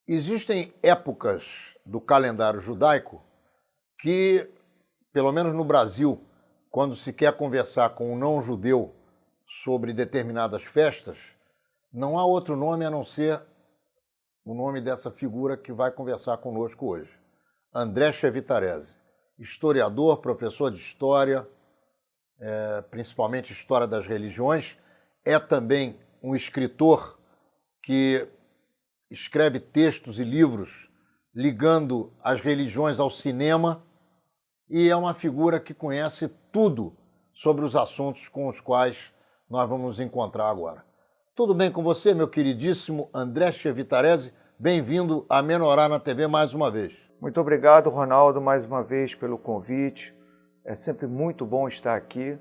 Existem épocas do calendário judaico que, pelo menos no Brasil, quando se quer conversar com um não-judeu sobre determinadas festas, não há outro nome a não ser o nome dessa figura que vai conversar conosco hoje. André Chevitarese, historiador, professor de história, principalmente história das religiões, é também um escritor que escreve textos e livros ligando as religiões ao cinema e é uma figura que conhece tudo sobre os assuntos com os quais nós vamos nos encontrar agora. Tudo bem com você, meu queridíssimo André Chevitarese? Bem-vindo a Menorá na TV mais uma vez. Muito obrigado, Ronaldo, mais uma vez pelo convite. É sempre muito bom estar aqui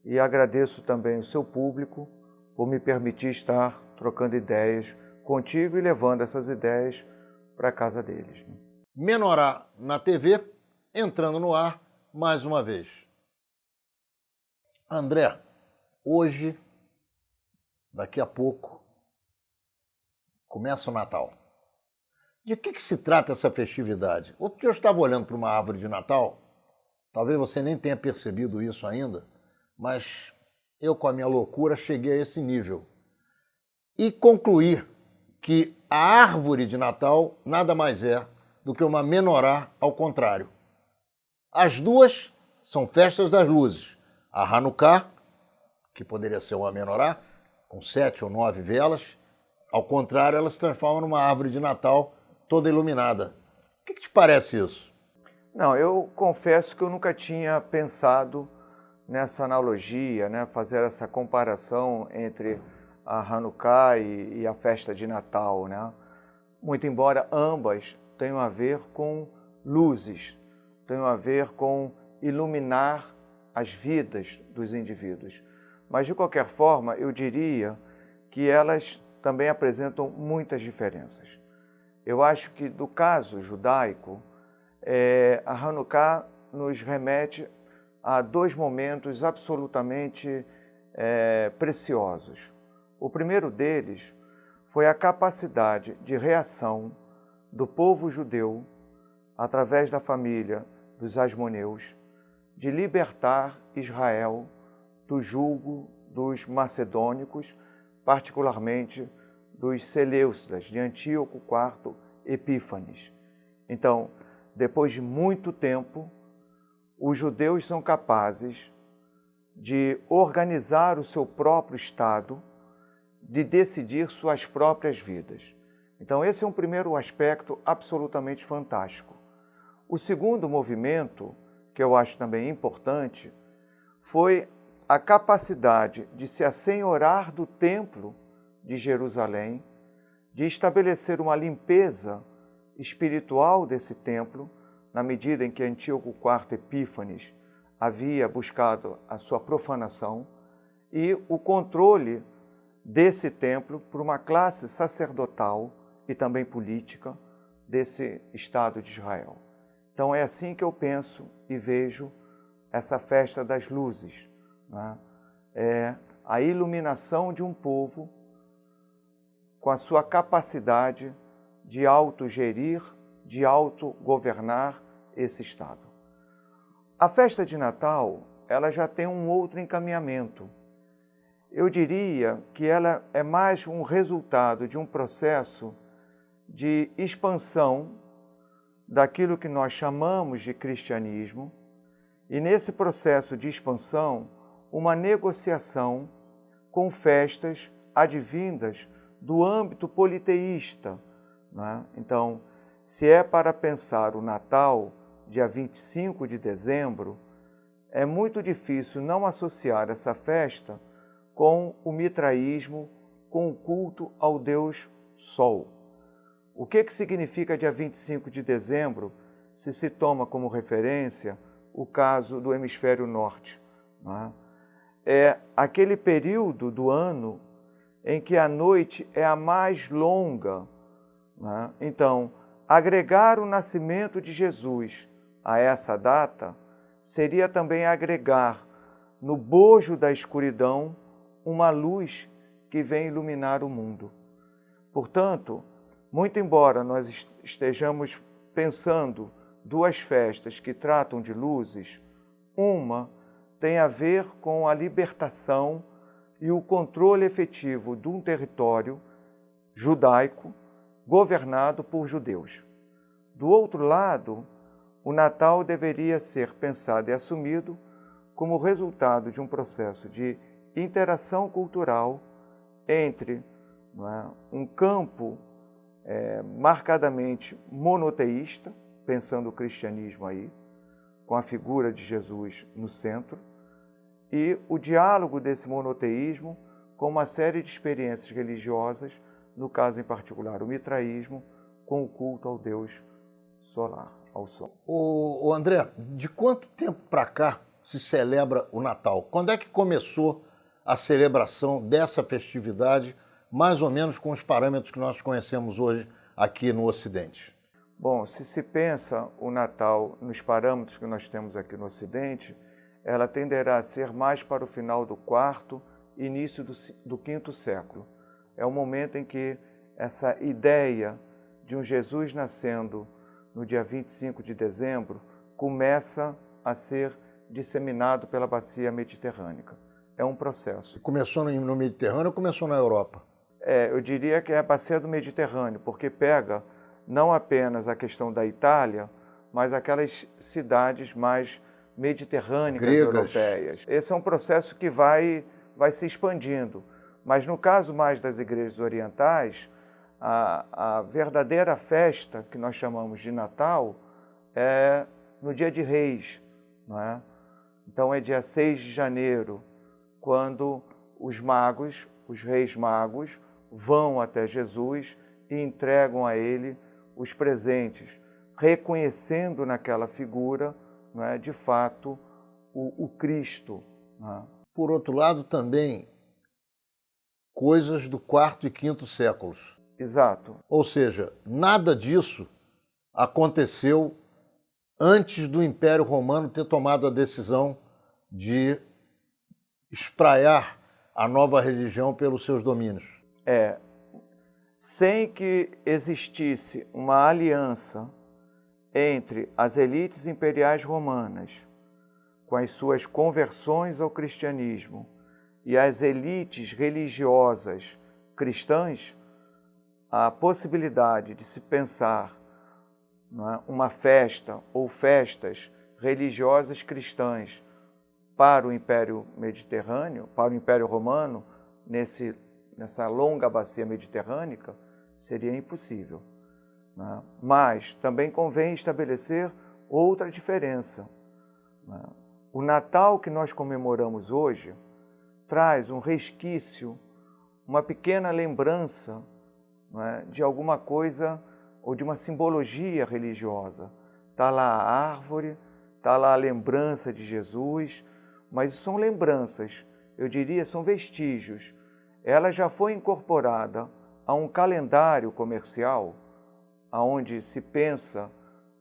e agradeço também o seu público por me permitir estar trocando ideias contigo e levando essas ideias para a casa deles. Menorá na TV, entrando no ar mais uma vez. André, hoje, daqui a pouco, começa o Natal. De que se trata essa festividade? Outro dia eu estava olhando para uma árvore de Natal, talvez você nem tenha percebido isso ainda, mas eu, com a minha loucura, cheguei a esse nível. E concluí que a árvore de Natal nada mais é do que uma menorá ao contrário. As duas são festas das luzes. A Hanukkah, que poderia ser uma menorá, com 7 ou 9 velas, ao contrário, ela se transforma numa árvore de Natal toda iluminada. O que te parece isso? Não, eu confesso que eu nunca tinha pensado nessa analogia, né, fazer essa comparação entre a Hanukkah e a festa de Natal, né? Muito embora ambas tenham a ver com luzes, tenham a ver com iluminar as vidas dos indivíduos. Mas, de qualquer forma, eu diria que elas também apresentam muitas diferenças. Eu acho que, do caso judaico, a Hanukkah nos remete a dois momentos absolutamente preciosos. O primeiro deles foi a capacidade de reação do povo judeu, através da família dos Asmoneus, de libertar Israel do jugo dos macedônicos, particularmente dos Seleucidas, de Antíoco IV Epífanes. Então, depois de muito tempo, os judeus são capazes de organizar o seu próprio Estado, de decidir suas próprias vidas. Então, esse é um primeiro aspecto absolutamente fantástico. O segundo movimento, que eu acho também importante, foi a capacidade de se assenhorar do Templo de Jerusalém, de estabelecer uma limpeza espiritual desse templo, na medida em que Antíoco IV Epífanes havia buscado a sua profanação, e o controle desse templo por uma classe sacerdotal e também política desse Estado de Israel. Então é assim que eu penso e vejo essa festa das luzes, né? É a iluminação de um povo com a sua capacidade de autogerir, de autogovernar esse Estado. A festa de Natal, ela já tem um outro encaminhamento. Eu diria que ela é mais um resultado de um processo de expansão daquilo que nós chamamos de cristianismo, e nesse processo de expansão, uma negociação com festas advindas do âmbito politeísta, né? Então, se é para pensar o Natal, dia 25 de dezembro, é muito difícil não associar essa festa com o mitraísmo, com o culto ao Deus Sol. O que significa dia 25 de dezembro, se toma como referência o caso do hemisfério norte, né? É aquele período do ano em que a noite é a mais longa, né? Então, agregar o nascimento de Jesus a essa data seria também agregar no bojo da escuridão uma luz que vem iluminar o mundo. Portanto, Muito embora nós estejamos pensando duas festas que tratam de luzes, uma tem a ver com a libertação e o controle efetivo de um território judaico governado por judeus. Do outro lado, o Natal deveria ser pensado e assumido como resultado de um processo de interação cultural entre um campo marcadamente monoteísta, pensando o cristianismo aí, com a figura de Jesus no centro, e o diálogo desse monoteísmo com uma série de experiências religiosas, no caso em particular o mitraísmo, com o culto ao Deus solar, ao Sol. O André, de quanto tempo para cá se celebra o Natal? Quando é que começou a celebração dessa festividade, mais ou menos com os parâmetros que nós conhecemos hoje aqui no Ocidente? Bom, se pensa o Natal nos parâmetros que nós temos aqui no Ocidente, ela tenderá a ser mais para o final do quarto e início do quinto século. É o momento em que essa ideia de um Jesus nascendo no dia 25 de dezembro começa a ser disseminado pela bacia mediterrânea. É um processo. Começou no Mediterrâneo ou começou na Europa? Eu diria que é a bacia do Mediterrâneo, porque pega não apenas a questão da Itália, mas aquelas cidades mais mediterrâneas europeias. Esse é um processo que vai se expandindo. Mas no caso mais das igrejas orientais, a verdadeira festa que nós chamamos de Natal é no dia de Reis, não é? Então é dia 6 de janeiro, quando os magos, os reis magos, vão até Jesus e entregam a ele os presentes, reconhecendo naquela figura, não é, de fato, o Cristo. Não é? Por outro lado, também coisas do quarto e quinto séculos. Exato. Ou seja, nada disso aconteceu antes do Império Romano ter tomado a decisão de espraiar a nova religião pelos seus domínios. Sem que existisse uma aliança entre as elites imperiais romanas, com as suas conversões ao cristianismo, e as elites religiosas cristãs, a possibilidade de se pensar, não é, uma festa ou festas religiosas cristãs para o Império Mediterrâneo, para o Império Romano, nessa longa bacia mediterrânica, seria impossível. Né? Mas também convém estabelecer outra diferença. Né? O Natal que nós comemoramos hoje traz um resquício, uma pequena lembrança, não é, de alguma coisa ou de uma simbologia religiosa. Está lá a árvore, está lá a lembrança de Jesus, mas são lembranças, eu diria, são vestígios. Ela já foi incorporada a um calendário comercial, onde se pensa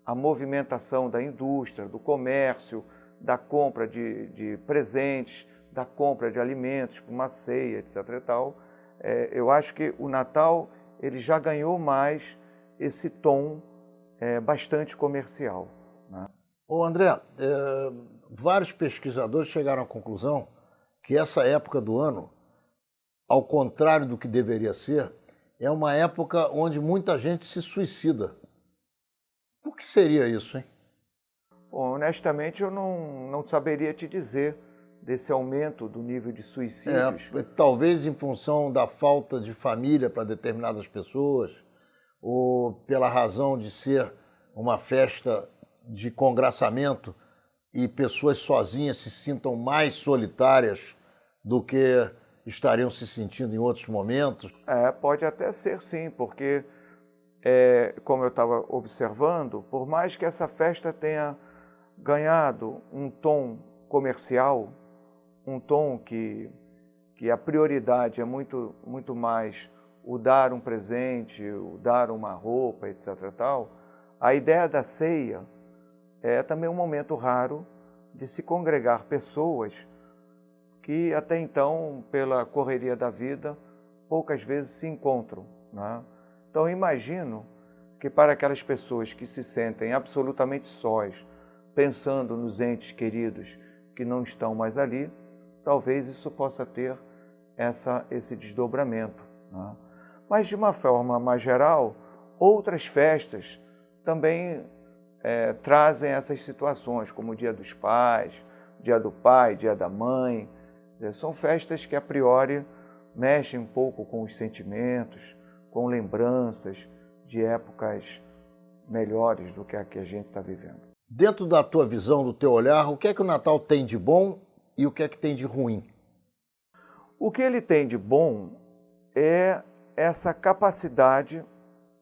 a movimentação da indústria, do comércio, da compra de presentes, da compra de alimentos, uma ceia, etc. e tal. Eu acho que o Natal ele já ganhou mais esse tom bastante comercial. Né? Ô André, vários pesquisadores chegaram à conclusão que essa época do ano, ao contrário do que deveria ser, é uma época onde muita gente se suicida. Por que seria isso, hein? Bom, honestamente, eu não saberia te dizer desse aumento do nível de suicídios. Talvez em função da falta de família para determinadas pessoas, ou pela razão de ser uma festa de congraçamento e pessoas sozinhas se sintam mais solitárias do que estariam se sentindo em outros momentos? Pode até ser sim, porque, como eu estava observando, por mais que essa festa tenha ganhado um tom comercial, um tom que a prioridade é muito, muito mais o dar um presente, o dar uma roupa, etc. Tal, a ideia da ceia é também um momento raro de se congregar pessoas que até então, pela correria da vida, poucas vezes se encontram. Né? Então, eu imagino que para aquelas pessoas que se sentem absolutamente sós, pensando nos entes queridos que não estão mais ali, talvez isso possa ter esse desdobramento, né? Mas, de uma forma mais geral, outras festas também trazem essas situações, como o Dia dos Pais, Dia do Pai, Dia da Mãe. São festas que, a priori, mexem um pouco com os sentimentos, com lembranças de épocas melhores do que a que a gente está vivendo. Dentro da tua visão, do teu olhar, o que é que o Natal tem de bom e o que é que tem de ruim? O que ele tem de bom é essa capacidade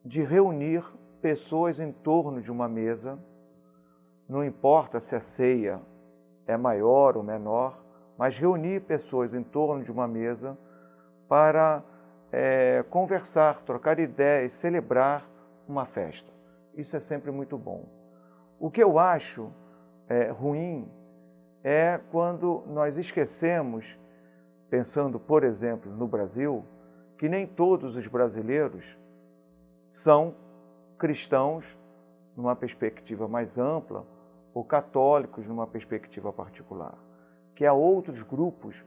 de reunir pessoas em torno de uma mesa, não importa se a ceia é maior ou menor, mas reunir pessoas em torno de uma mesa para conversar, trocar ideias, celebrar uma festa. Isso é sempre muito bom. O que eu acho ruim é quando nós esquecemos, pensando, por exemplo, no Brasil, que nem todos os brasileiros são cristãos numa perspectiva mais ampla ou católicos numa perspectiva particular, que há outros grupos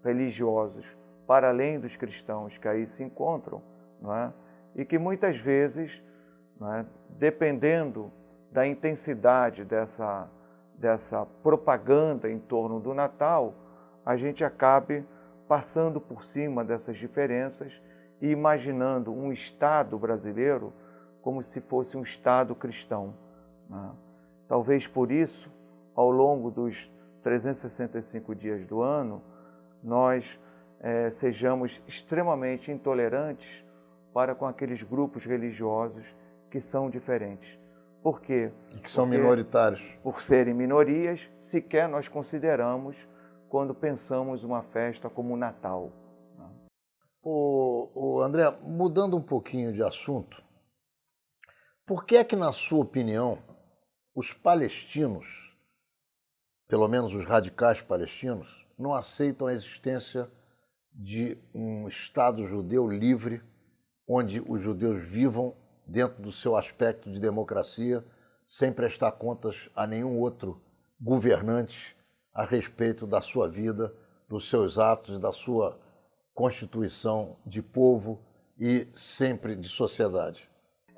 religiosos para além dos cristãos que aí se encontram, não é? E que muitas vezes, não é, dependendo da intensidade dessa propaganda em torno do Natal, a gente acabe passando por cima dessas diferenças e imaginando um Estado brasileiro como se fosse um Estado cristão, né? Talvez por isso, ao longo dos 365 dias do ano, nós sejamos extremamente intolerantes para com aqueles grupos religiosos que são diferentes. Por quê? E que são minoritários. Por serem minorias, sequer nós consideramos quando pensamos uma festa como o Natal. André, mudando um pouquinho de assunto, por que é que, na sua opinião, os palestinos, pelo menos os radicais palestinos, não aceitam a existência de um Estado judeu livre, onde os judeus vivam dentro do seu aspecto de democracia, sem prestar contas a nenhum outro governante a respeito da sua vida, dos seus atos, da sua constituição de povo e sempre de sociedade?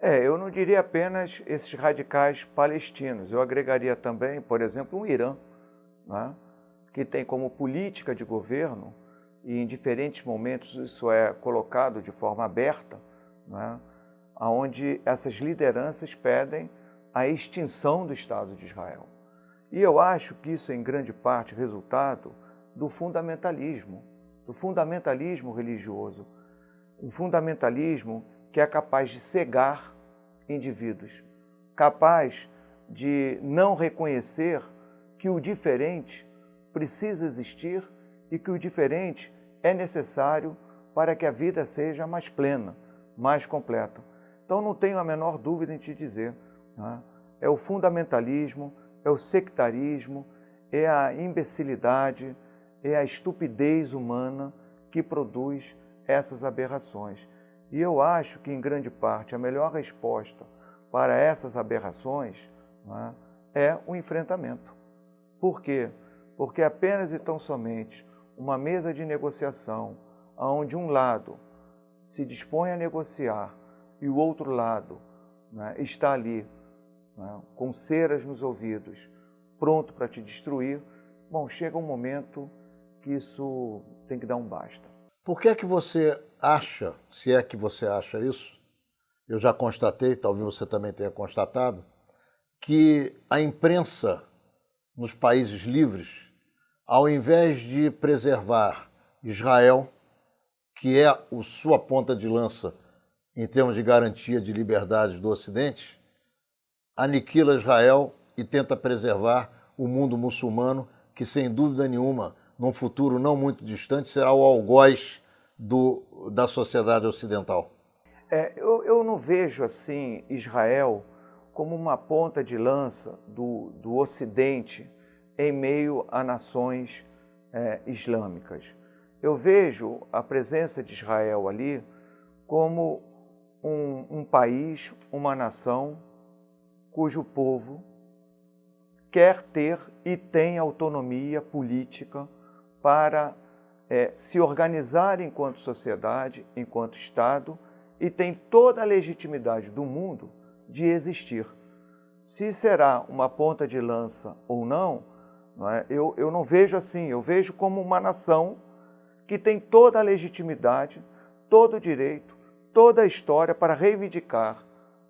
Eu não diria apenas esses radicais palestinos, eu agregaria também, por exemplo, o Irã, né, que tem como política de governo, e em diferentes momentos isso é colocado de forma aberta, né, onde essas lideranças pedem a extinção do Estado de Israel. E eu acho que isso é em grande parte resultado do fundamentalismo religioso, um fundamentalismo que é capaz de cegar indivíduos, capaz de não reconhecer que o diferente precisa existir e que o diferente é necessário para que a vida seja mais plena, mais completa. Então não tenho a menor dúvida em te dizer, né? É o fundamentalismo, é o sectarismo, é a imbecilidade, é a estupidez humana que produz essas aberrações. E eu acho que, em grande parte, a melhor resposta para essas aberrações, né, é o enfrentamento. Por quê? Porque apenas e tão somente uma mesa de negociação, onde um lado se dispõe a negociar e o outro lado, né, está ali, né, com ceras nos ouvidos, pronto para te destruir, bom, chega um momento que isso tem que dar um basta. Por que é que você acha, se é que você acha isso, eu já constatei, talvez você também tenha constatado, que a imprensa nos países livres, ao invés de preservar Israel, que é a sua ponta de lança em termos de garantia de liberdade do Ocidente, aniquila Israel e tenta preservar o mundo muçulmano, que sem dúvida nenhuma, num futuro não muito distante, será o algoz da sociedade ocidental. Eu não vejo assim Israel como uma ponta de lança do Ocidente em meio a nações islâmicas. Eu vejo a presença de Israel ali como um país, uma nação, cujo povo quer ter e tem autonomia política para se organizar enquanto sociedade, enquanto Estado, e tem toda a legitimidade do mundo de existir. Se será uma ponta de lança ou não, eu não vejo assim, eu vejo como uma nação que tem toda a legitimidade, todo o direito, toda a história para reivindicar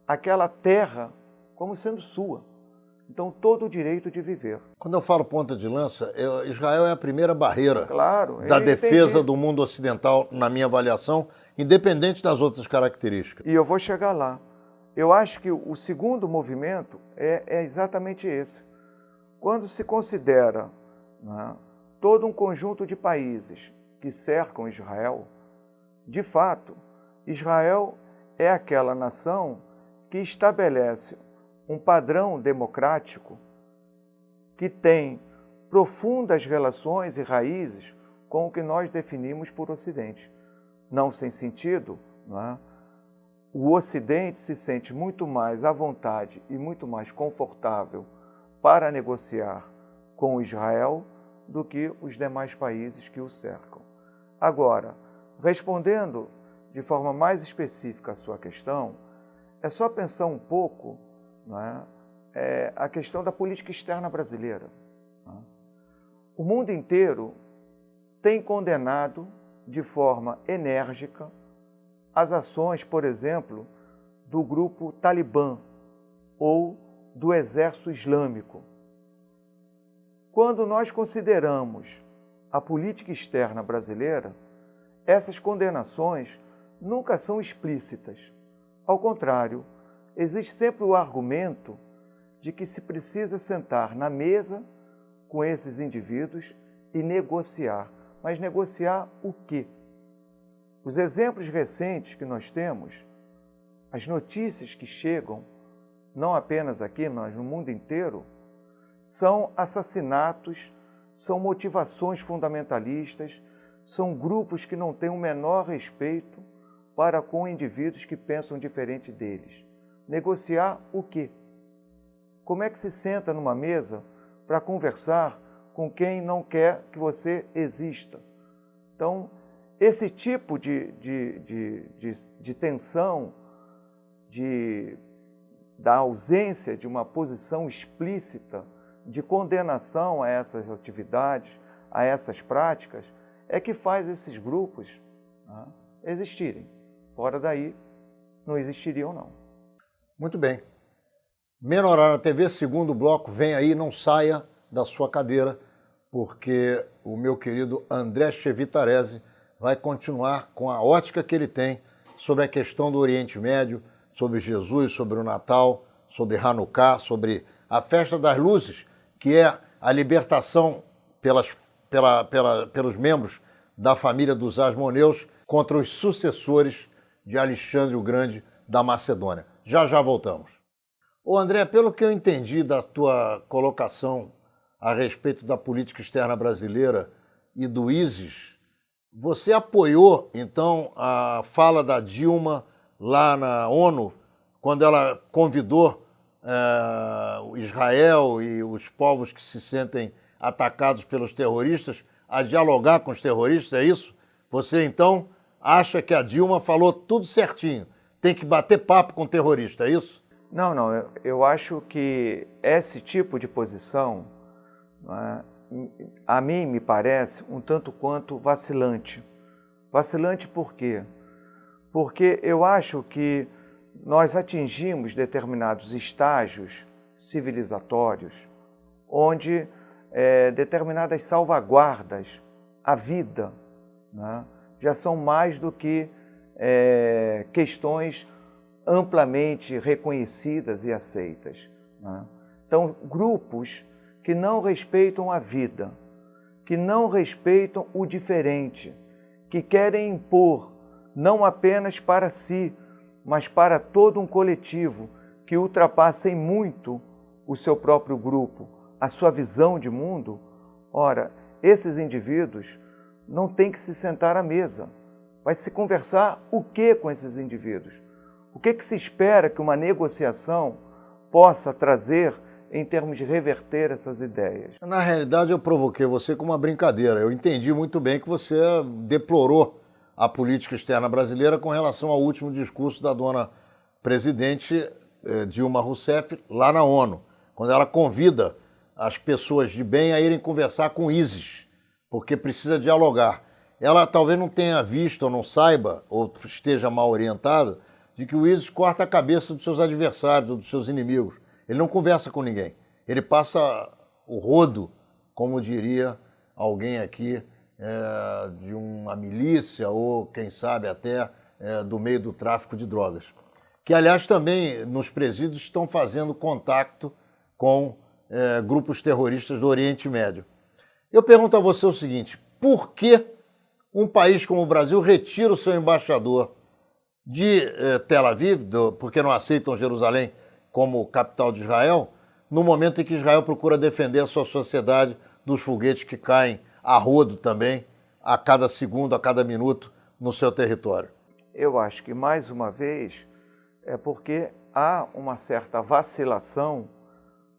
aquela terra como sendo sua. Então, todo o direito de viver. Quando eu falo ponta de lança, Israel é a primeira barreira da Entendi. defesa do mundo ocidental, na minha avaliação, independente das outras características. E eu vou chegar lá. Eu acho que o segundo movimento é exatamente esse. Quando se considera, né, todo um conjunto de países que cercam Israel, de fato, Israel é aquela nação que estabelece um padrão democrático que tem profundas relações e raízes com o que nós definimos por Ocidente. Não sem sentido, não é? O Ocidente se sente muito mais à vontade e muito mais confortável para negociar com Israel do que os demais países que o cercam. Agora, respondendo de forma mais específica a sua questão, é só pensar um pouco, não é, a questão da política externa brasileira. Não é? O mundo inteiro tem condenado de forma enérgica as ações, por exemplo, do grupo Talibã ou do Exército Islâmico. Quando nós consideramos a política externa brasileira, essas condenações nunca são explícitas. Ao contrário, existe sempre o argumento de que se precisa sentar na mesa com esses indivíduos e negociar. Mas negociar o quê? Os exemplos recentes que nós temos, as notícias que chegam, não apenas aqui, mas no mundo inteiro, são assassinatos, são motivações fundamentalistas, são grupos que não têm o menor respeito para com indivíduos que pensam diferente deles. Negociar o quê? Como é que se senta numa mesa para conversar com quem não quer que você exista? Então, esse tipo de tensão, da ausência de uma posição explícita de condenação a essas atividades, a essas práticas, é que faz esses grupos, né, existirem. Fora daí, não existiriam, não. Muito bem. Menorá na TV, segundo bloco, vem aí, não saia da sua cadeira, porque o meu querido André Chevitarese vai continuar com a ótica que ele tem sobre a questão do Oriente Médio, sobre Jesus, sobre o Natal, sobre Hanukkah, sobre a festa das luzes, que é a libertação pelos membros da família dos Asmoneus contra os sucessores de Alexandre o Grande da Macedônia. Já voltamos. Ô André, pelo que eu entendi da tua colocação a respeito da política externa brasileira e do ISIS, você apoiou, então, a fala da Dilma lá na ONU, quando ela convidou Israel e os povos que se sentem atacados pelos terroristas a dialogar com os terroristas, é isso? Você, então, acha que a Dilma falou tudo certinho, tem que bater papo com o terrorista, é isso? Não, eu acho que esse tipo de posição, né, a mim me parece um tanto quanto vacilante. Vacilante por quê? Porque eu acho que nós atingimos determinados estágios civilizatórios onde determinadas salvaguardas à vida, né, já são mais do que questões amplamente reconhecidas e aceitas, né? Então, grupos que não respeitam a vida, que não respeitam o diferente, que querem impor, não apenas para si, mas para todo um coletivo, que ultrapassa em muito o seu próprio grupo, a sua visão de mundo. Ora, esses indivíduos não têm que se sentar à mesa. Vai se conversar o que com esses indivíduos? O que se espera que uma negociação possa trazer em termos de reverter essas ideias? Na realidade, eu provoquei você com uma brincadeira. Eu entendi muito bem que você deplorou a política externa brasileira com relação ao último discurso da dona presidente Dilma Rousseff lá na ONU, quando ela convida as pessoas de bem a irem conversar com o ISIS, porque precisa dialogar. Ela talvez não tenha visto ou não saiba, ou esteja mal orientada, de que o ISIS corta a cabeça dos seus adversários, ou dos seus inimigos. Ele não conversa com ninguém. Ele passa o rodo, como diria alguém aqui, de uma milícia ou, quem sabe, até do meio do tráfico de drogas. Que, aliás, também nos presídios estão fazendo contato com grupos terroristas do Oriente Médio. Eu pergunto a você o seguinte: por que um país como o Brasil retira o seu embaixador de Tel Aviv, porque não aceitam Jerusalém como capital de Israel, no momento em que Israel procura defender a sua sociedade dos foguetes que caem a rodo também, a cada segundo, a cada minuto, no seu território? Eu acho que, mais uma vez, é porque há uma certa vacilação,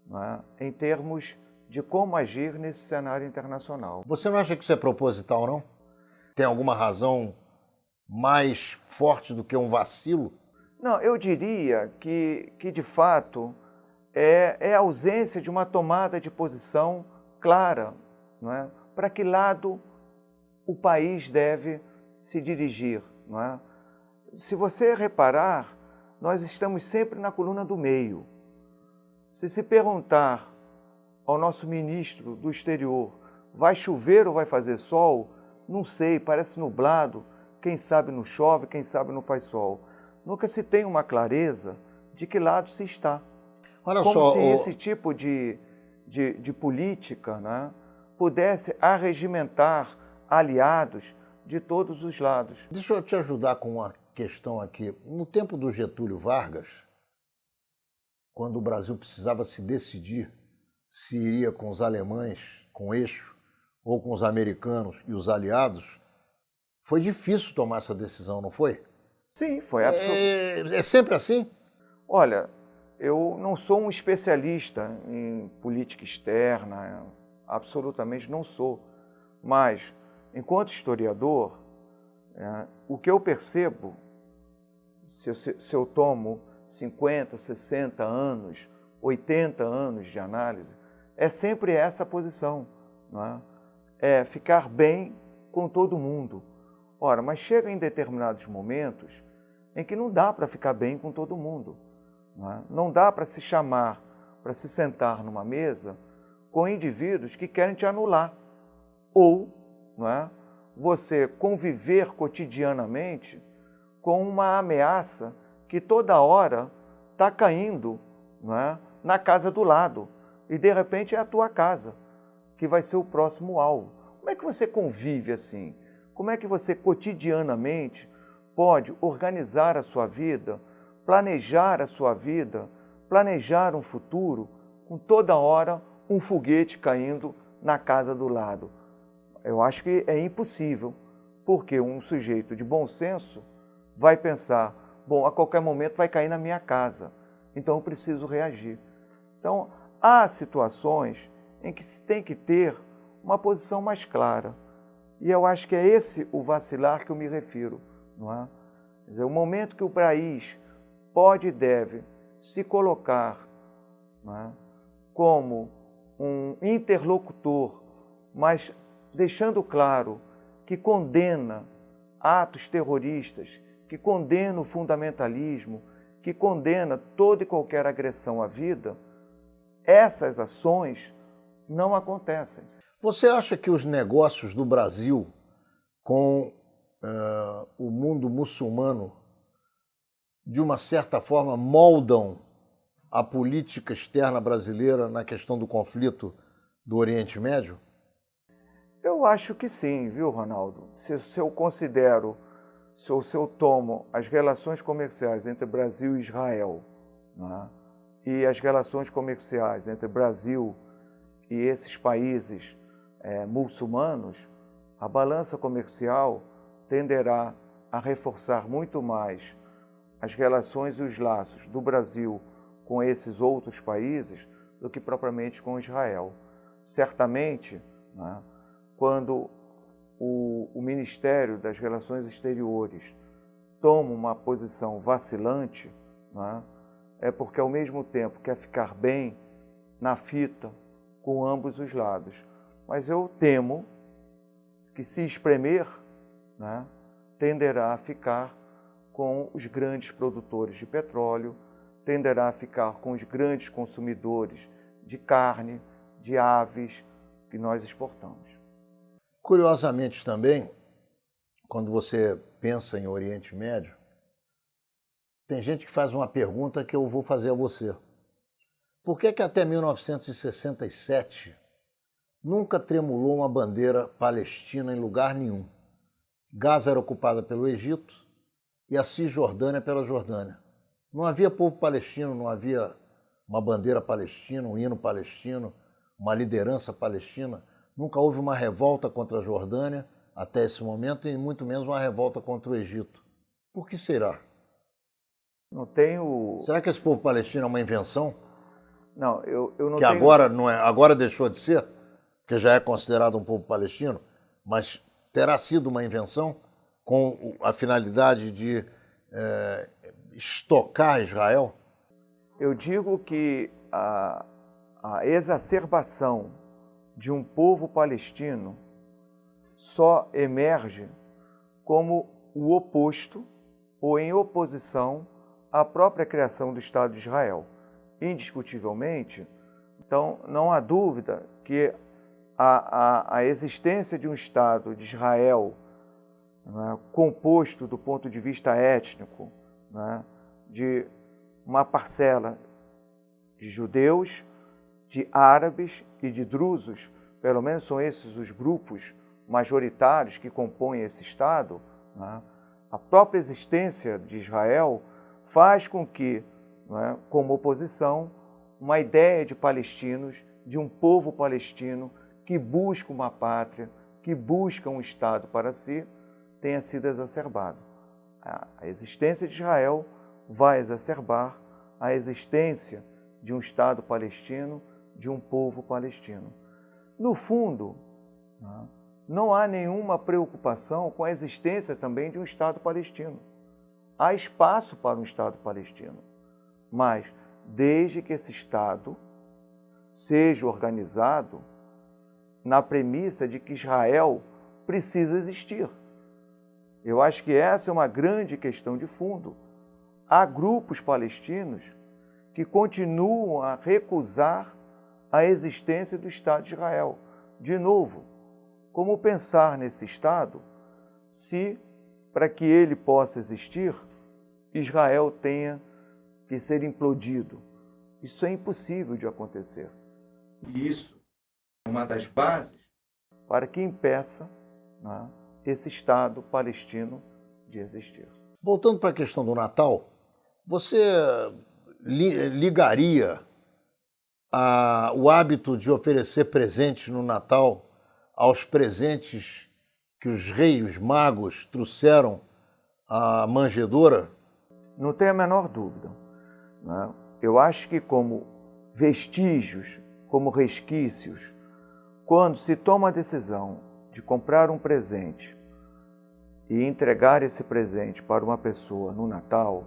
né, em termos de como agir nesse cenário internacional. Você não acha que isso é proposital, não? Tem alguma razão mais forte do que um vacilo? Não, eu diria que de fato, é a ausência de uma tomada de posição clara, não é? Para que lado o país deve se dirigir, não é? Se você reparar, nós estamos sempre na coluna do meio. Se perguntar ao nosso ministro do exterior, vai chover ou vai fazer sol? Não sei, parece nublado, quem sabe não chove, quem sabe não faz sol. Nunca se tem uma clareza de que lado se está. Olha Como só, se esse tipo de política, né, pudesse arregimentar aliados de todos os lados. deixa eu te ajudar com uma questão aqui. No tempo do Getúlio Vargas, quando o Brasil precisava se decidir se iria com os alemães, com o eixo, ou com os americanos e os aliados, foi difícil tomar essa decisão, não foi? Sim, foi absolutamente. É sempre assim? Olha, eu não sou um especialista em política externa, absolutamente não sou. Mas, enquanto historiador, o que eu percebo, se eu tomo 50, 60 anos, 80 anos de análise, é sempre essa posição, não é? É ficar bem com todo mundo. Ora, mas chega em determinados momentos em que não dá para ficar bem com todo mundo. Não dá para se chamar, para se sentar numa mesa com indivíduos que querem te anular. Ou você conviver cotidianamente com uma ameaça que toda hora está caindo na casa do lado. E de repente é a tua casa que vai ser o próximo alvo. Como é que você convive assim? Como é que você cotidianamente pode organizar a sua vida, planejar a sua vida, planejar um futuro, com toda hora um foguete caindo na casa do lado? Eu acho que é impossível, porque um sujeito de bom senso vai pensar, bom, a qualquer momento vai cair na minha casa, então eu preciso reagir. Então, há situações em que se tem que ter uma posição mais clara. E eu acho que é esse o vacilar que eu me refiro, não é? Quer dizer, o momento que o país pode e deve se colocar, não é, como um interlocutor, mas deixando claro que condena atos terroristas, que condena o fundamentalismo, que condena toda e qualquer agressão à vida, essas ações não acontecem. Você acha que os negócios do Brasil com o mundo muçulmano, de uma certa forma, moldam a política externa brasileira na questão do conflito do Oriente Médio? Eu acho que sim, viu, Ronaldo? Se eu considero, se eu tomo as relações comerciais entre Brasil e Israel, né, e as relações comerciais entre Brasil e esses países muçulmanos, a balança comercial tenderá a reforçar muito mais as relações e os laços do Brasil com esses outros países do que propriamente com Israel. Certamente, né, quando o Ministério das Relações Exteriores toma uma posição vacilante, né, é porque ao mesmo tempo quer ficar bem na fita com ambos os lados. Mas eu temo que, se espremer, né, tenderá a ficar com os grandes produtores de petróleo, tenderá a ficar com os grandes consumidores de carne, de aves que nós exportamos. Curiosamente também, quando você pensa em Oriente Médio, tem gente que faz uma pergunta que eu vou fazer a você. Por que até 1967 nunca tremulou uma bandeira palestina em lugar nenhum? Gaza era ocupada pelo Egito e a Cisjordânia pela Jordânia. Não havia povo palestino, não havia uma bandeira palestina, um hino palestino, uma liderança palestina. Nunca houve uma revolta contra a Jordânia até esse momento e muito menos uma revolta contra o Egito. Por que será? Não tenho... Será que esse povo palestino é uma invenção? Não, eu não que tenho... agora não é, agora deixou de ser, que já é considerado um povo palestino, mas terá sido uma invenção com a finalidade de estocar Israel? Eu digo que a exacerbação de um povo palestino só emerge como o oposto ou em oposição à própria criação do Estado de Israel. Indiscutivelmente, então não há dúvida que a existência de um Estado de Israel, né, composto do ponto de vista étnico, né, de uma parcela de judeus, de árabes e de drusos, pelo menos são esses os grupos majoritários que compõem esse Estado, né, a própria existência de Israel faz com que, né, como oposição, uma ideia de palestinos, de um povo palestino que busca uma pátria, que busca um Estado para si, tenha sido exacerbado. A existência de Israel vai exacerbar a existência de um Estado palestino, de um povo palestino. No fundo, não há nenhuma preocupação com a existência também de um Estado palestino. Há espaço para um Estado palestino, mas desde que esse Estado seja organizado na premissa de que Israel precisa existir. Eu acho que essa é uma grande questão de fundo. Há grupos palestinos que continuam a recusar a existência do Estado de Israel. De novo, como pensar nesse Estado se, para que ele possa existir, Israel tenha que ser implodido? Isso é impossível de acontecer. E isso é uma das bases para que impeça, né, esse Estado palestino de existir. Voltando para a questão do Natal, você ligaria o hábito de oferecer presentes no Natal aos presentes que os reis, os magos, trouxeram à manjedoura? Não tenho a menor dúvida, né? Eu acho que como vestígios, como resquícios, quando se toma a decisão de comprar um presente e entregar esse presente para uma pessoa no Natal,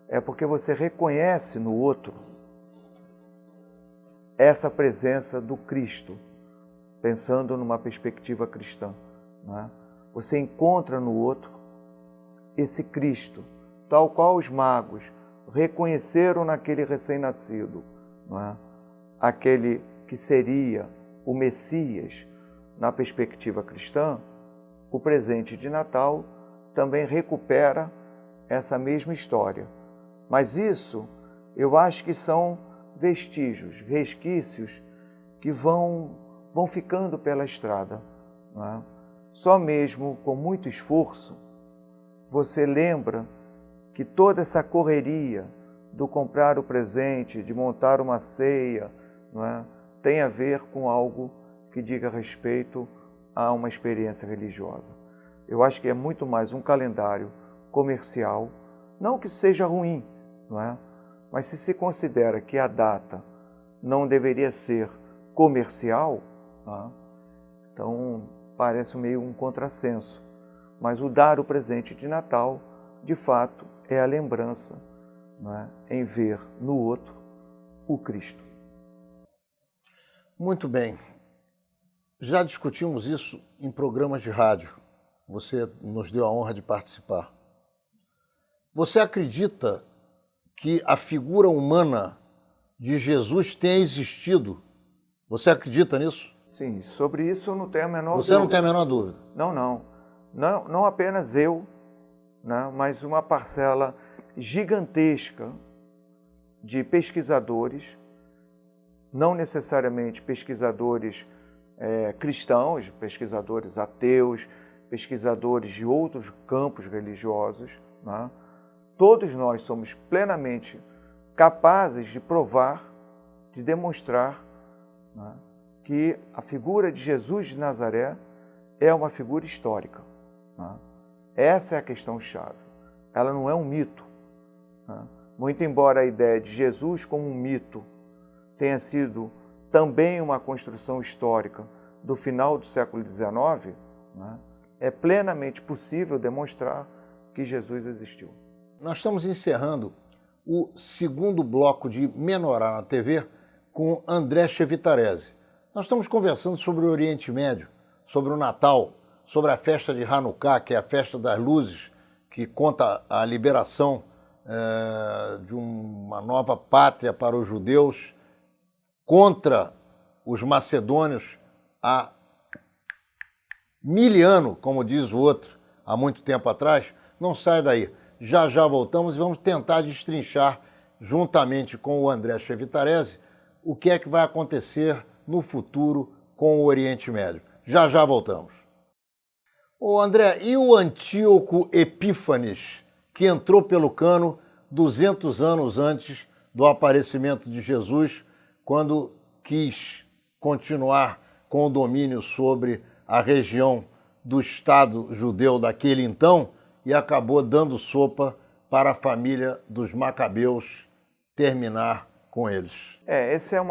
é porque você reconhece no outro essa presença do Cristo, pensando numa perspectiva cristã, né? Você encontra no outro esse Cristo, tal qual os magos reconheceram naquele recém-nascido, né, aquele que seria o Messias na perspectiva cristã. O presente de Natal também recupera essa mesma história. Mas isso, eu acho que são vestígios, resquícios que vão ficando pela estrada, não é? Só mesmo com muito esforço, você lembra que toda essa correria do comprar o presente, de montar uma ceia, não é, tem a ver com algo que diga respeito a uma experiência religiosa. Eu acho que é muito mais um calendário comercial Não que isso seja ruim, não é? Mas se considera que a data não deveria ser comercial, não é? Então parece meio um contrassenso. Mas o dar o presente de Natal, de fato, é a lembrança, não é? Em ver no outro o Cristo. Muito bem. Já discutimos isso em programas de rádio. Você nos deu a honra de participar. Você acredita que a figura humana de Jesus tenha existido? Você acredita nisso? Sim, sobre isso eu não tenho a menor Você dúvida. não tem a menor dúvida? Não apenas eu, né, mas uma parcela gigantesca de pesquisadores, não necessariamente pesquisadores cristãos, pesquisadores ateus, pesquisadores de outros campos religiosos, né? Todos nós somos plenamente capazes de provar, de demonstrar, né, que a figura de Jesus de Nazaré é uma figura histórica, né? Essa é a questão-chave. Ela não é um mito, né? Muito embora a ideia de Jesus como um mito tenha sido também uma construção histórica do final do século XIX, né, é plenamente possível demonstrar que Jesus existiu. Nós estamos encerrando o segundo bloco de Menorá na TV com André Chevitarese. Nós estamos conversando sobre o Oriente Médio, sobre o Natal, sobre a festa de Hanukkah, que é a festa das luzes, que conta a liberação de uma nova pátria para os judeus contra os macedônios há 1000 anos, como diz o outro, há muito tempo atrás. Não sai daí. Já já voltamos e vamos tentar destrinchar, juntamente com o André Chevitarese, o que é que vai acontecer no futuro com o Oriente Médio. Já já voltamos. Ô André, e o Antíoco Epífanes, que entrou pelo cano 200 anos antes do aparecimento de Jesus, quando quis continuar com o domínio sobre a região do Estado judeu daquele então e acabou dando sopa para a família dos Macabeus terminar com eles? Esse é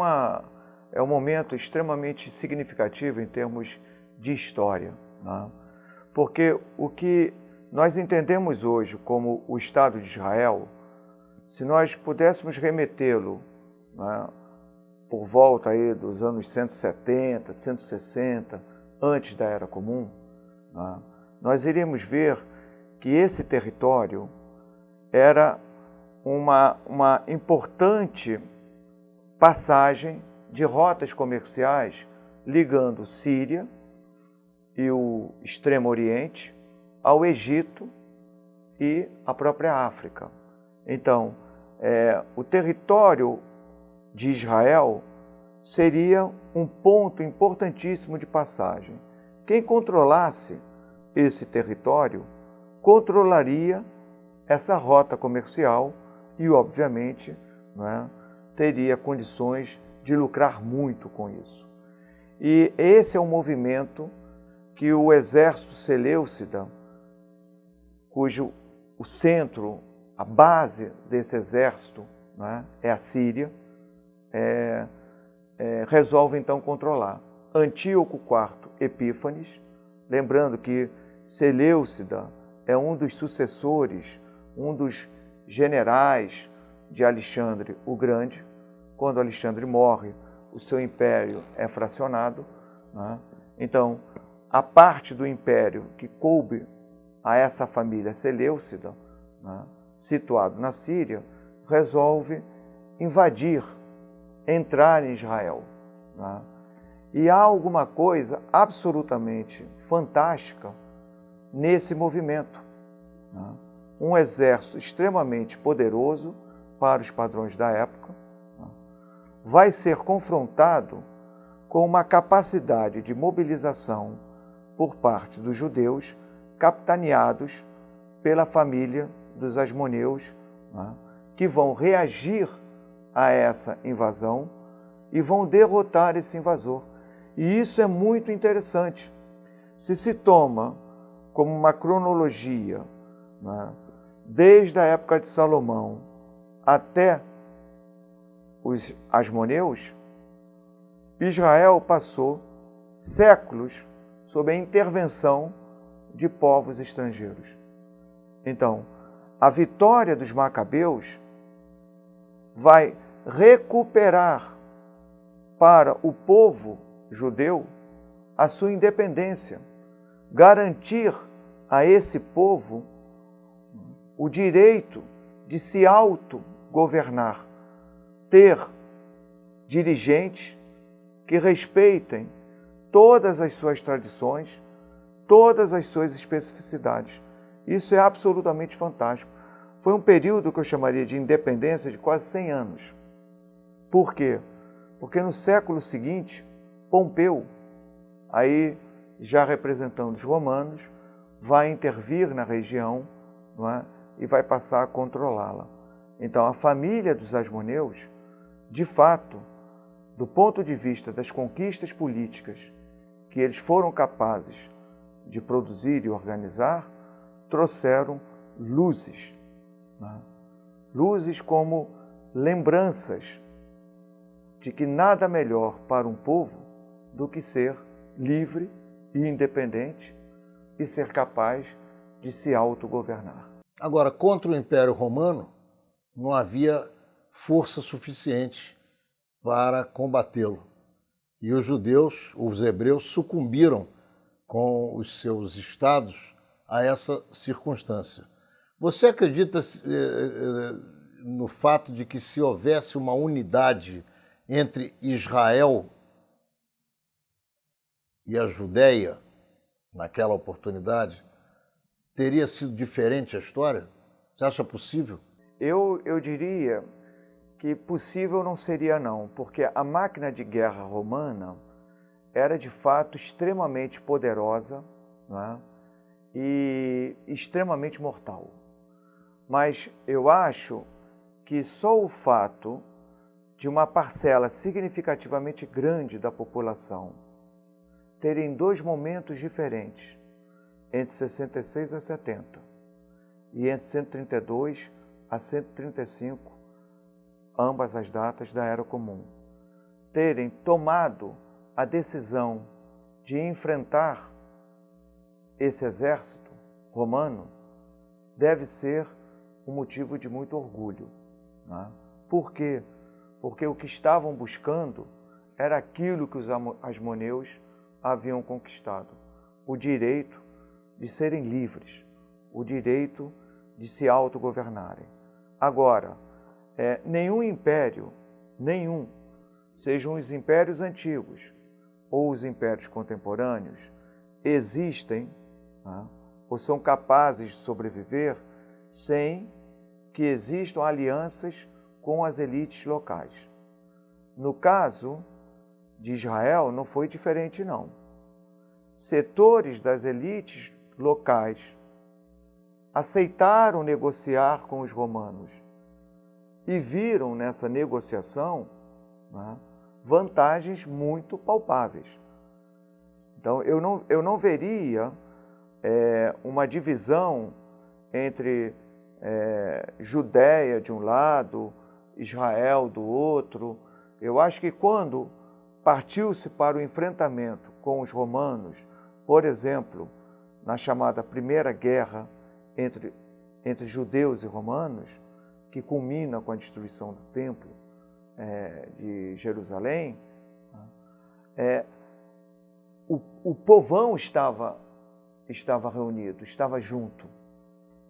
um momento extremamente significativo em termos de história, né? Porque o que nós entendemos hoje como o Estado de Israel, se nós pudéssemos remetê-lo, né, por volta aí dos anos 170, 160, antes da Era Comum, né, nós iríamos ver que esse território era uma importante passagem de rotas comerciais ligando Síria e o Extremo Oriente ao Egito e à própria África. Então, o território de Israel seria um ponto importantíssimo de passagem. Quem controlasse esse território controlaria essa rota comercial e, obviamente, né, teria condições de lucrar muito com isso. E esse é um movimento que o exército seleucida, cujo o centro, a base desse exército, né, é a Síria, resolve então controlar. Antíoco IV Epífanes, lembrando que Seleucida é um dos sucessores, um dos generais de Alexandre o Grande. Quando Alexandre morre, o seu império é fracionado, né? Então, a parte do império que coube a essa família Seleucida, né, situado na Síria, resolve invadir, entrar em Israel, né? E há alguma coisa absolutamente fantástica nesse movimento, né? Um exército extremamente poderoso para os padrões da época, né, vai ser confrontado com uma capacidade de mobilização por parte dos judeus, capitaneados pela família dos Asmoneus, né, que vão reagir a essa invasão e vão derrotar esse invasor. E isso é muito interessante. Se toma como uma cronologia, né, desde a época de Salomão até os asmoneus, Israel passou séculos sob a intervenção de povos estrangeiros. Então, a vitória dos macabeus vai recuperar para o povo judeu a sua independência, garantir a esse povo o direito de se autogovernar, ter dirigentes que respeitem todas as suas tradições, todas as suas especificidades. Isso é absolutamente fantástico. Foi um período que eu chamaria de independência de quase 100 anos. Por quê? Porque no século seguinte, Pompeu, aí já representando os romanos, vai intervir na região, não é? E vai passar a controlá-la. Então, a família dos asmoneus, de fato, do ponto de vista das conquistas políticas que eles foram capazes de produzir e organizar, trouxeram luzes. Né? Luzes como lembranças de que nada melhor para um povo do que ser livre e independente e ser capaz de se autogovernar. Agora, contra o Império Romano, não havia força suficiente para combatê-lo. E os judeus, os hebreus, sucumbiram com os seus estados a essa circunstância. Você acredita no fato de que se houvesse uma unidade entre Israel e a Judéia, naquela oportunidade, teria sido diferente a história? Você acha possível? Eu diria que possível não seria não, porque a máquina de guerra romana era de fato extremamente poderosa, não é? E extremamente mortal. Mas eu acho que só o fato de uma parcela significativamente grande da população terem dois momentos diferentes, entre 66 a 70 e entre 132 a 135, ambas as datas da Era Comum, terem tomado a decisão de enfrentar esse exército romano, deve ser um motivo de muito orgulho. Né? Por quê? Porque o que estavam buscando era aquilo que os asmoneus haviam conquistado, o direito de serem livres, o direito de se autogovernarem. Agora, nenhum império, sejam os impérios antigos ou os impérios contemporâneos, existem, né, ou são capazes de sobreviver sem que existam alianças com as elites locais. No caso de Israel, não foi diferente, não. Setores das elites locais aceitaram negociar com os romanos e viram nessa negociação, né, vantagens muito palpáveis. Então, eu não veria uma divisão entre Judéia de um lado, Israel do outro. Eu acho que quando partiu-se para o enfrentamento com os romanos, por exemplo, na chamada Primeira Guerra entre judeus e romanos, que culmina com a destruição do Templo de Jerusalém, o povão estava reunido, estava junto.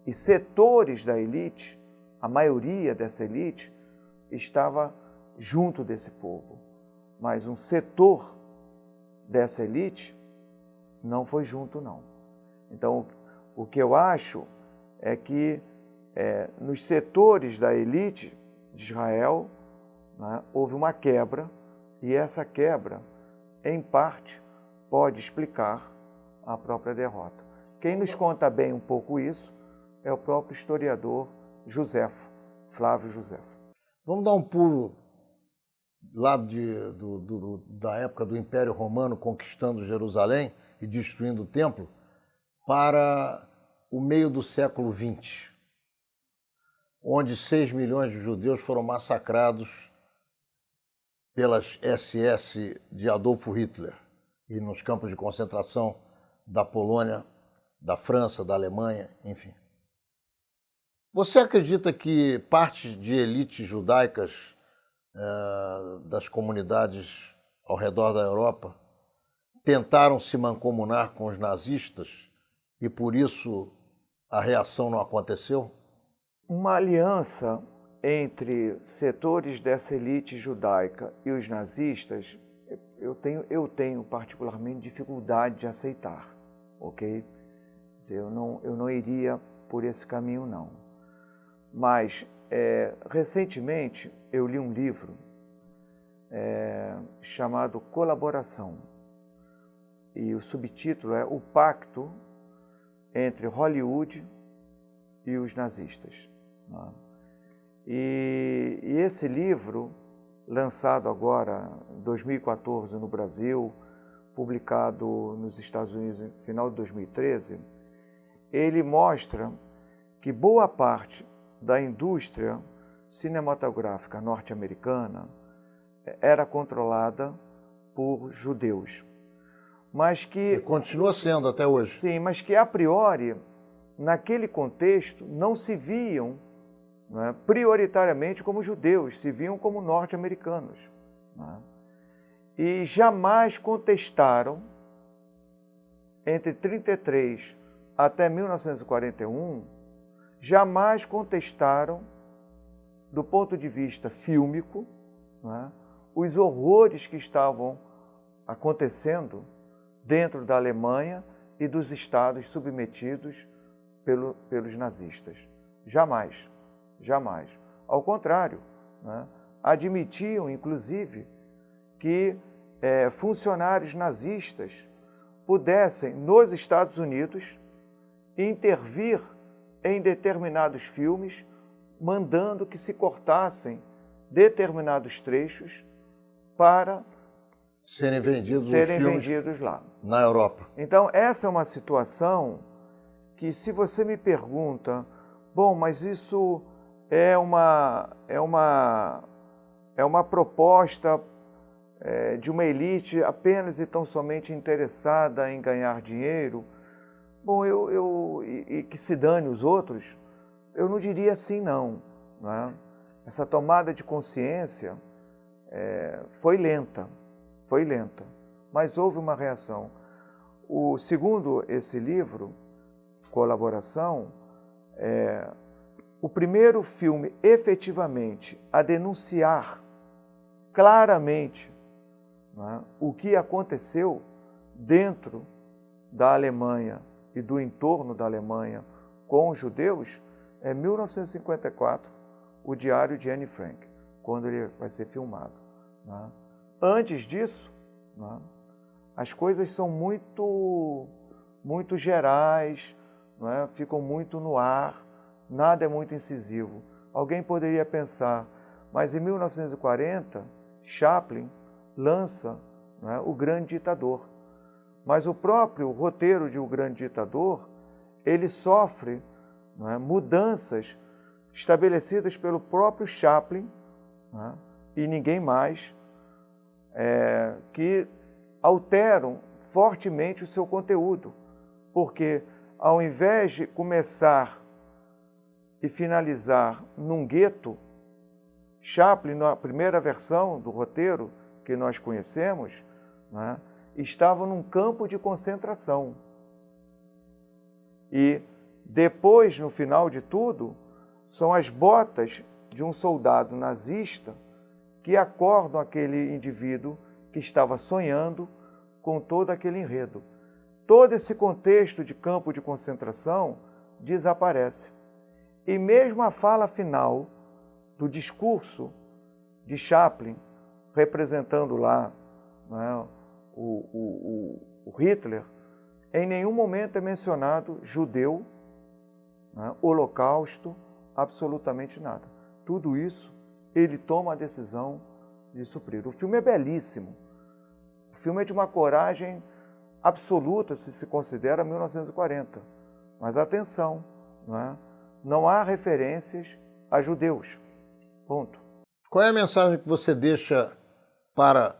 E setores da elite, a maioria dessa elite, estava junto desse povo. Mas um setor dessa elite não foi junto, não. Então, o que eu acho é que nos setores da elite de Israel, né, houve uma quebra, e essa quebra, em parte, pode explicar a própria derrota. Quem nos conta bem um pouco isso é o próprio historiador Josefo, Flávio Josefo. Vamos dar um pulo lá da época do Império Romano conquistando Jerusalém e destruindo o templo para o meio do século XX. onde 6 milhões de judeus foram massacrados pelas SS de Adolfo Hitler e nos campos de concentração da Polônia, da França, da Alemanha, enfim. Você acredita que parte de elites judaicas das comunidades ao redor da Europa tentaram se mancomunar com os nazistas e por isso a reação não aconteceu? Uma aliança entre setores dessa elite judaica e os nazistas, eu tenho particularmente dificuldade de aceitar, ok? Quer dizer, eu não iria por esse caminho, não. Mas, recentemente, eu li um livro chamado Colaboração, e o subtítulo é O Pacto entre Hollywood e os nazistas. Né? E esse livro, lançado agora em 2014 no Brasil, publicado nos Estados Unidos no final de 2013, ele mostra que boa parte da indústria cinematográfica norte-americana era controlada por judeus. Mas que... E continua sendo até hoje. Sim, mas que a priori, naquele contexto, não se viam, né, prioritariamente como judeus, se viam como norte-americanos. Né? E jamais contestaram, entre 1933 até 1941, jamais contestaram, do ponto de vista fílmico, né, os horrores que estavam acontecendo dentro da Alemanha e dos estados submetidos pelos nazistas. Jamais, jamais. Ao contrário, né, admitiam, inclusive, que funcionários nazistas pudessem, nos Estados Unidos, intervir em determinados filmes, mandando que se cortassem determinados trechos para serem vendidos lá. Na Europa. Então, essa é uma situação que, se você me pergunta, bom, mas isso é uma proposta de uma elite apenas e tão somente interessada em ganhar dinheiro, bom, e que se dane os outros, eu não diria assim, não. Né? Essa tomada de consciência foi lenta, mas houve uma reação. Segundo esse livro, Colaboração, o primeiro filme efetivamente a denunciar claramente, né, o que aconteceu dentro da Alemanha e do entorno da Alemanha com os judeus é 1954, o Diário de Anne Frank, quando ele vai ser filmado. Né? Antes disso, né, as coisas são muito gerais, né, ficam muito no ar, nada é muito incisivo. Alguém poderia pensar, mas em 1940, Chaplin lança, né, O Grande Ditador. Mas o próprio roteiro de O Grande Ditador, ele sofre, né, mudanças estabelecidas pelo próprio Chaplin, né, e ninguém mais, que alteram fortemente o seu conteúdo. Porque ao invés de começar e finalizar num gueto, Chaplin, na primeira versão do roteiro que nós conhecemos, né, estava num campo de concentração. E depois, no final de tudo, são as botas de um soldado nazista que acordam aquele indivíduo que estava sonhando com todo aquele enredo. Todo esse contexto de campo de concentração desaparece. E mesmo a fala final do discurso de Chaplin, representando lá, né, o Hitler, em nenhum momento é mencionado judeu, né, holocausto, absolutamente nada. Tudo isso ele toma a decisão de suprir. O filme é belíssimo. O filme é de uma coragem absoluta, se considera 1940. Mas atenção, não há referências a judeus. Ponto. Qual é a mensagem que você deixa para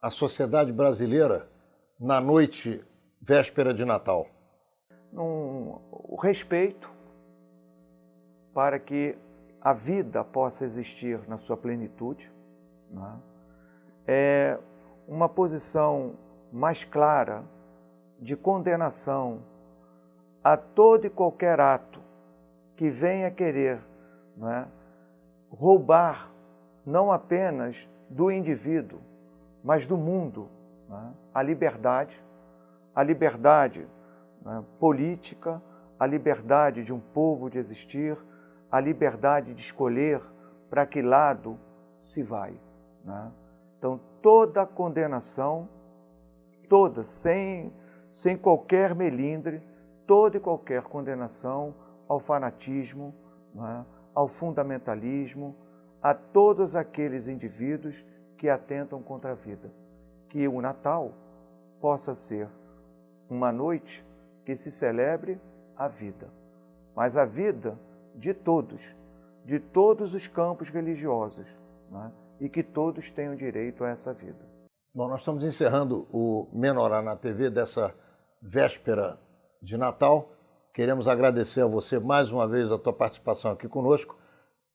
a sociedade brasileira na noite véspera de Natal? O respeito para que a vida possa existir na sua plenitude, né? É uma posição mais clara de condenação a todo e qualquer ato que venha querer, né, roubar não apenas do indivíduo, mas do mundo, né, a liberdade, né, política, a liberdade de um povo de existir, a liberdade de escolher para que lado se vai, né? Então, toda condenação, toda, sem qualquer melindre, toda e qualquer condenação ao fanatismo, né, ao fundamentalismo, a todos aqueles indivíduos que atentam contra a vida. Que o Natal possa ser uma noite que se celebre a vida, mas a vida de todos os campos religiosos, né? E que todos tenham direito a essa vida. Bom, nós estamos encerrando o Menorá na TV dessa véspera de Natal. Queremos agradecer a você mais uma vez a tua participação aqui conosco.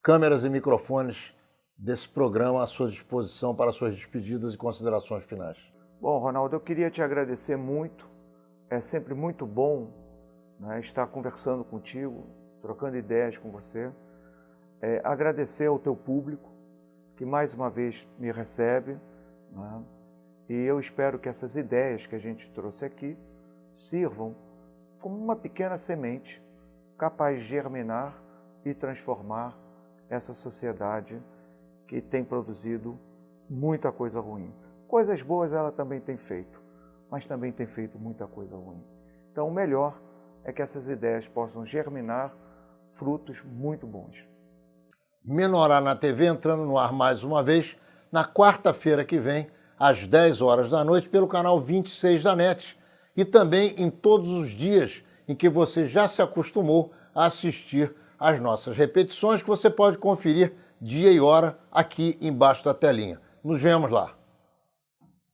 Câmeras e microfones desse programa à sua disposição para suas despedidas e considerações finais. Bom, Ronaldo, eu queria te agradecer muito. É sempre muito bom, né, estar conversando contigo, trocando ideias com você. Agradecer ao teu público, que mais uma vez me recebe, né? E eu espero que essas ideias que a gente trouxe aqui sirvam como uma pequena semente capaz de germinar e transformar essa sociedade que tem produzido muita coisa ruim. Coisas boas ela também tem feito, mas também tem feito muita coisa ruim. Então o melhor é que essas ideias possam germinar frutos muito bons. Menorá na TV entrando no ar mais uma vez, na quarta-feira que vem, às 10 horas da noite, pelo canal 26 da NET, e também em todos os dias em que você já se acostumou a assistir às nossas repetições, que você pode conferir dia e hora aqui embaixo da telinha. Nos vemos lá.